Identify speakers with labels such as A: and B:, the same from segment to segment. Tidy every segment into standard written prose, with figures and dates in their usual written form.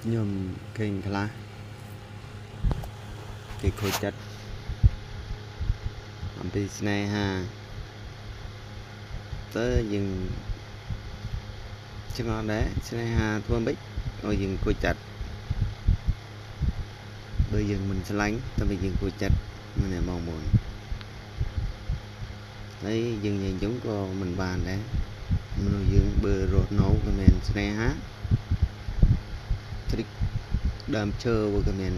A: nhôm kênh khá cái khối chất làmពីស្នេហាទៅយើងឆ្ងល់ដែរស្នេហាធ្វើមិនឲ្យយើងគួរចិត្តបើយើងមិនឆ្លាញ់តែយើងគួរចិត្តមិនតែបងប្អូនហើយយើងនិយាយចឹងក៏មិនបានដែរមនុស្សយើងបើរស់នៅក៏មានស្នេហាទ្រិចដើមឈើវាក៏មាន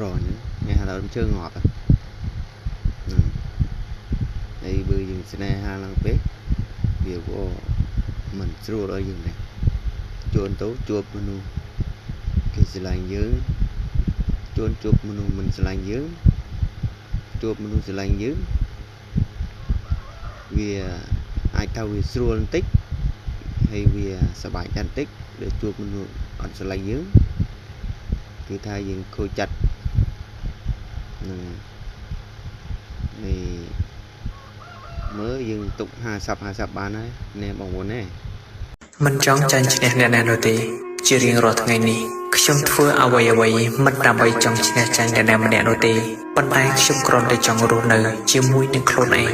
A: រញគេហៅដើមឈើងាប់ហើយបើយើងស្នេហាឡើងពេកវាក៏មិនស្រួលឲ្យយើងដែរជួនទៅជួបមនុស្សគេស្រឡាញ់យើងជួនជួបមនុស្សមិនស្រឡាញ់យើងជួបមនុស្សស្រឡាញ់យើងវាអាចថាវាស្រួលបន្តិចហើយវាសប្បាយចិត្តបន្តិចដែលជួបមនុស្សអត់ស្រឡាញ់យើងគឺថាយើងខូចចិត្តនឹងនេះមើលយើងទុក50បានហើយណែបងប្អូនណែ
B: មិនចង់ចាញ់ឈ្នះអ្នកណានោះទេជារៀងរាល់ថ្ងៃនេះខ្ញុំធ្វើអ្វីមិនដើម្បីចង់ឈ្នះចាញ់អ្នកណាម្នាក់នោះទេប៉ុន្តែខ្ញុំគ្រាន់តែចង់រស់នៅជាមួយនឹងខ្លួនឯង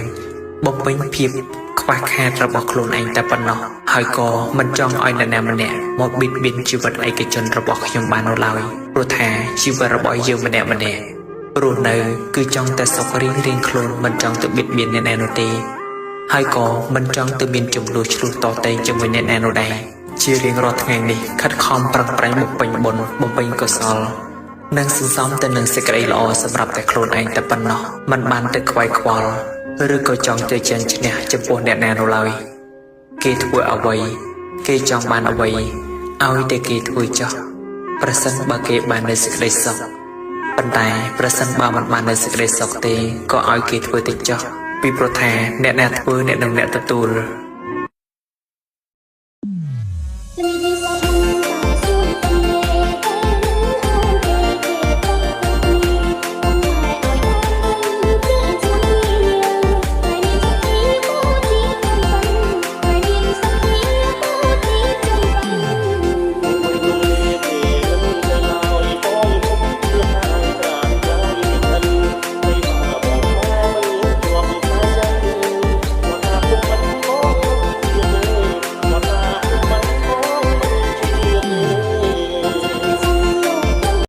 B: បំពេញភាពខ្វះខាតរបស់ខ្លួនឯងតែប៉ុណ្ណោះហើយក៏មិនចង់ឲ្យអ្នកណាម្នាក់មកបៀតបៀនជីវិតឯកជនរបស់ខ្ញុំបាននោះឡើយព្រោះថាជីវិតរបស់យើងម្នាក់រស់នៅគឺចង់តែសុខរៀងខ្លួនមិនចង់ទៅបៀតបៀនអ្នកណានោះទេហើយក៏មិនចង់ទៅមានចំនួនឆ្លោះតតែងជាមួយអ្នកណានោះដែរជារៀងរាល់ថ្ងៃនេះខិតខំប្រឹងប្រែងបំពេញបុណ្យបំពេញកុសលនិងសន្សំទៅនឹងសេចក្តីល្អសម្រាប់តែខ្លួនឯងតែប៉ុណ្ណោះមិនបានទៅខ្វាយខ្វល់ឬក៏ចង់ទៅចាញ់ឈ្នះចំពោះអ្នកណានោះឡើយគេធ្វើអ្វីគេចង់បានអ្វីឲ្យតែគេធ្វើចោះប្រសិនបើគេបាននៅសេចក្តីសុខប៉ុន្តែប្រសិនបើមិនបាននៅសេចក្តីសុខទេក៏ឲ្យគេធ្វើទៅចោះពីព្រោះថាអ្នកណាធ្វើអ្នកនឹងអ្នកទទួល